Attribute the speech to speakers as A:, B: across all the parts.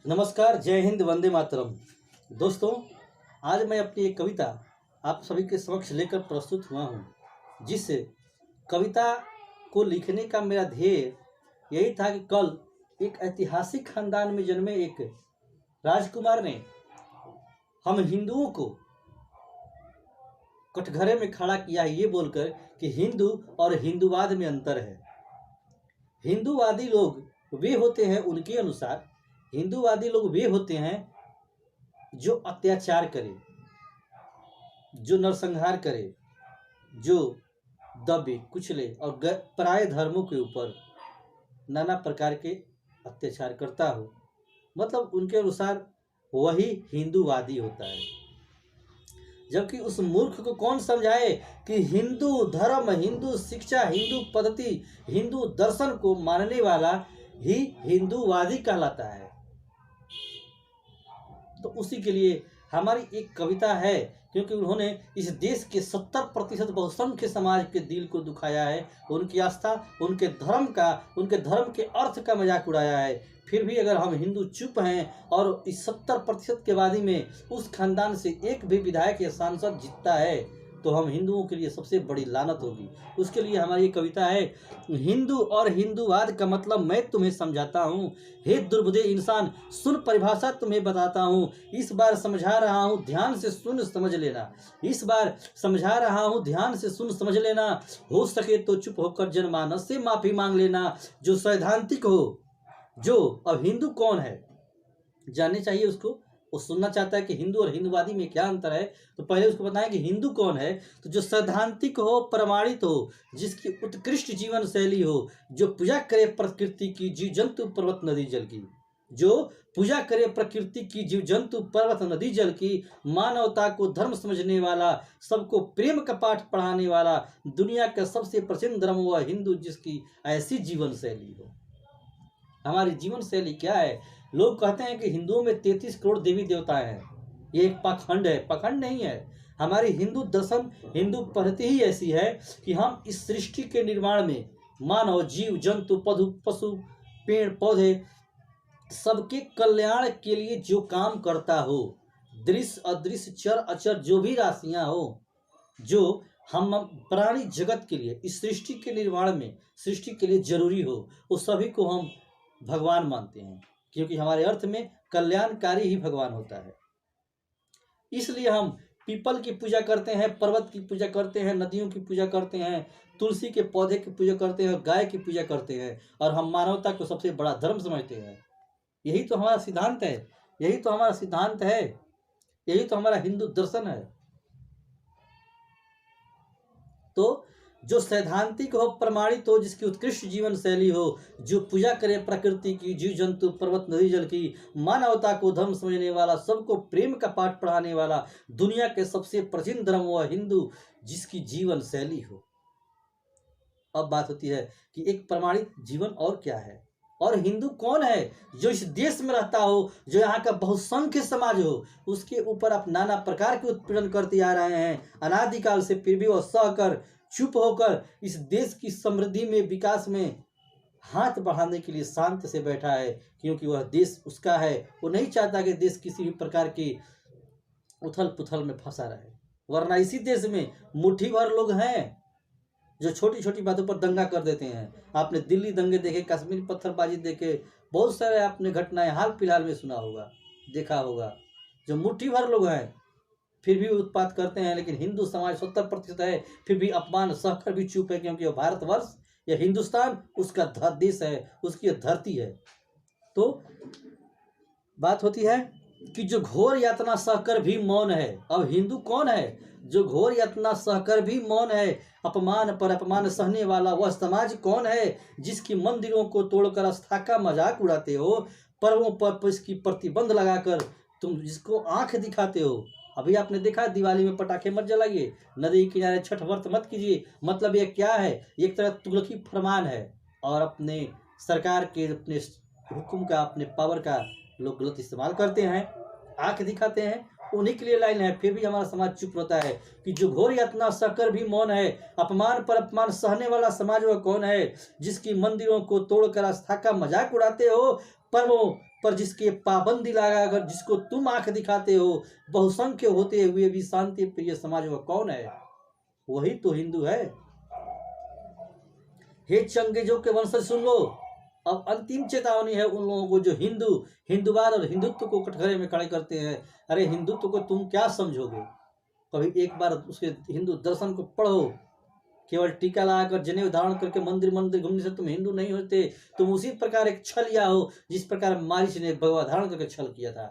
A: नमस्कार, जय हिंद, वंदे मातरम। दोस्तों, आज मैं अपनी एक कविता आप सभी के समक्ष लेकर प्रस्तुत हुआ हूँ। जिस कविता को लिखने का मेरा ध्येय यही था कि कल एक ऐतिहासिक खानदान में जन्मे एक राजकुमार ने हम हिंदुओं को कटघरे में खड़ा किया है, ये बोलकर कि हिंदू और हिंदूवाद में अंतर है। हिंदूवादी लोग वे होते हैं, उनके अनुसार हिंदूवादी लोग वे होते हैं जो अत्याचार करे, जो नरसंहार करे, जो दबे कुचले और पराये धर्मों के ऊपर नाना प्रकार के अत्याचार करता हो। मतलब उनके अनुसार वही हिंदूवादी होता है। जबकि उस मूर्ख को कौन समझाए कि हिंदू धर्म, हिंदू शिक्षा, हिंदू पद्धति, हिंदू दर्शन को मानने वाला ही हिंदूवादी कहलाता है। तो उसी के लिए हमारी एक कविता है, क्योंकि उन्होंने इस देश के 70% बहुसंख्य समाज के दिल को दुखाया है, उनकी आस्था, उनके धर्म के अर्थ का मजाक उड़ाया है। फिर भी अगर हम हिंदू चुप हैं और इस 70% के आबादी में उस खानदान से एक भी विधायक या सांसद जीतता है तो हम हिंदुओं के लिए सबसे बड़ी लानत होगी। उसके लिए हमारी ये कविता है। हिंदू और हिंदूवाद का मतलब मैं तुम्हें समझाता हूँ। हे दुर्बुद्धे इंसान, सुन परिभाषा तुम्हें बताता हूँ। इस बार समझा रहा हूँ, ध्यान से सुन समझ लेना। इस बार समझा रहा हूँ, ध्यान से सुन समझ लेना। हो सके तो चुप होकर जनमानस से माफी मांग लेना। जो सैद्धांतिक हो, जो अब हिंदू कौन है जानने चाहिए उसको। वो सुनना चाहता है कि हिंदू और हिंदूवादी में क्या अंतर है, तो पहले उसको बताएं कि हिंदू कौन है। तो जो सैद्धांतिक हो, प्रमाणित हो, जिसकी उत्कृष्ट जीवन शैली हो, जो पूजा करे प्रकृति की, जीव जंतु पर्वत नदी जल की, जो पूजा करे प्रकृति की, जीव जंतु पर्वत नदी जल की, मानवता को धर्म समझने वाला, सबको प्रेम का पाठ पढ़ाने वाला, दुनिया का सबसे प्रसिद्ध धर्म हुआ हिंदू, जिसकी ऐसी जीवन शैली हो। हमारी जीवन शैली क्या है? लोग कहते हैं कि हिंदुओं में 33 करोड़ देवी देवता हैं। ये एक पाखंड है। पाखंड नहीं है। हमारी हिंदू दर्शन, हिंदू पद्धति ही ऐसी है कि हम इस सृष्टि के निर्माण में मानव, जीव जंतु, पशु, पेड़ पौधे, सबके कल्याण के लिए जो काम करता हो, दृश्य अदृश्य, चर अचर, जो भी राशियां हो, जो हम प्राणी जगत के लिए, इस सृष्टि के निर्माण में, सृष्टि के लिए जरूरी हो, उस सभी को हम भगवान मानते हैं, क्योंकि हमारे अर्थ में कल्याणकारी ही भगवान होता है। इसलिए हम पीपल की पूजा करते हैं, पर्वत की पूजा करते हैं, नदियों की पूजा करते हैं, तुलसी के पौधे की पूजा करते हैं, गाय की पूजा करते हैं, और हम मानवता को सबसे बड़ा धर्म समझते हैं। यही तो हमारा सिद्धांत है, यही तो हमारा सिद्धांत है, यही तो हमारा हिंदू दर्शन है। तो जो सैद्धांतिक हो, प्रमाणित हो, जिसकी उत्कृष्ट जीवन शैली हो, जो पूजा करे प्रकृति की, जीव जंतु पर्वत नदी जल की, मानवता को धर्म समझने वाला, सबको प्रेम का पाठ पढ़ाने वाला, दुनिया के सबसे प्राचीन धर्म हुआ हिंदू, जिसकी जीवन शैली हो। अब बात होती है कि एक प्रमाणित जीवन और क्या है, और हिंदू कौन है? जो इस देश में रहता हो, जो यहाँ का बहुसंख्य समाज हो, उसके ऊपर आप नाना प्रकार के उत्पीड़न करते आ रहे हैं अनादिकाल से। फिर भी वह सहकर, चुप होकर इस देश की समृद्धि में, विकास में हाथ बढ़ाने के लिए शांत से बैठा है, क्योंकि वह देश उसका है। वो नहीं चाहता कि देश किसी भी प्रकार की उथल पुथल में फंसा रहे, वरना इसी देश में मुट्ठी भर लोग हैं जो छोटी छोटी बातों पर दंगा कर देते हैं। आपने दिल्ली दंगे देखे, कश्मीर पत्थरबाजी देखे, बहुत सारे आपने घटनाएं हाल फिलहाल में सुना होगा, देखा होगा। जो मुट्ठी भर लोग हैं फिर भी उत्पात करते हैं, लेकिन हिंदू समाज 70% है, फिर भी अपमान सहकर भी चुप है, क्योंकि वह भारतवर्ष या हिंदुस्तान उसका देश है, उसकी धरती है। तो बात होती है कि जो घोर यातना सहकर भी मौन है। अब हिंदू कौन है? जो घोर यातना सहकर भी मौन है, अपमान पर अपमान सहने वाला। वह समाज कौन है जिसकी मंदिरों को तोड़कर आस्था का मजाक उड़ाते हो, पर्वों पर इसकी प्रतिबंध लगाकर तुम जिसको आंख दिखाते हो। अभी आपने देखा, दिवाली में पटाखे मत जलाइए, नदी किनारे छठ व्रत मत कीजिए। मतलब ये क्या है? एक तरह तुगलकी फरमान है, और अपने सरकार के, अपने हुक्म का, अपने पावर का लोग गलत इस्तेमाल करते हैं, आंख दिखाते हैं। उन्हीं के लिए लाइन है। फिर भी हमारा समाज चुप रहता है कि जो घोर यातना सहकर भी मौन है, अपमान पर अपमान सहने वाला समाज वह कौन है जिसकी मंदिरों को तोड़कर आस्था का मजाक उड़ाते हो, पर्वों पर जिसके पाबंदी लगाकर जिसको तुम आंख दिखाते हो, बहुसंख्य होते हुए भी शांति प्रिय समाज वह कौन है? वही तो हिंदू है। हे चंगेजों के वंशज सुन लो, अब अंतिम चेतावनी है उन लोगों को जो हिंदूवाद और हिंदुत्व को कटघरे में खड़े करते हैं। अरे हिंदुत्व को तुम क्या समझोगे? कभी एक बार उसके हिंदू दर्शन को पढ़ो। केवल टीका लगाकर जनेऊ धारण करके मंदिर मंदिर घूमने से तुम हिंदू नहीं होते। तुम उसी प्रकार एक छलिया हो जिस प्रकार मारिच ने भगवा धारण करके छल किया था।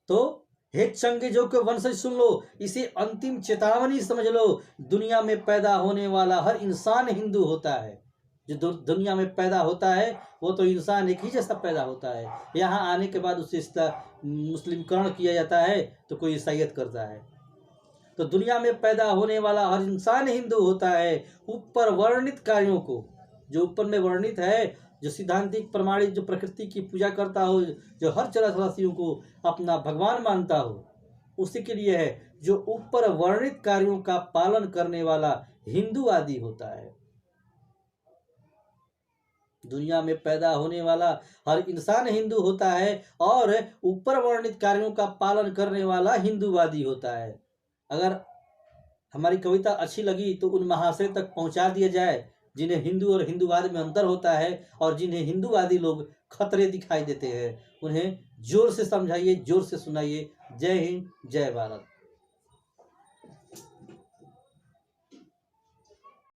A: तो हे चंगेजों के वंशज सुन लो, इसे अंतिम चेतावनी समझ लो। दुनिया में पैदा होने वाला हर इंसान हिंदू होता है। जो दुनिया में पैदा होता है वो तो इंसान एक ही जैसा पैदा होता है। यहाँ आने के बाद उसे मुस्लिमकरण किया जाता है तो कोई ईसाईयत करता है। तो दुनिया में पैदा होने वाला हर इंसान हिंदू होता है। ऊपर वर्णित कार्यों को, जो ऊपर में वर्णित है, जो सिद्धांतिक प्रमाणित, जो प्रकृति की पूजा करता हो, जो हर चराचराशियों को अपना भगवान मानता हो, उसी के लिए है। जो ऊपर वर्णित कार्यों का पालन करने वाला हिंदूवादी होता है। दुनिया में पैदा होने वाला हर इंसान हिंदू होता है और ऊपर वर्णित कार्यों का पालन करने वाला हिंदूवादी होता है। अगर हमारी कविता अच्छी लगी तो उन महाशय तक पहुंचा दिया जाए जिन्हें हिंदू और हिंदूवाद में अंतर होता है और जिन्हें हिंदूवादी लोग खतरे दिखाई देते हैं। उन्हें जोर से समझाइए, जोर से सुनाइए। जय हिंद, जय भारत।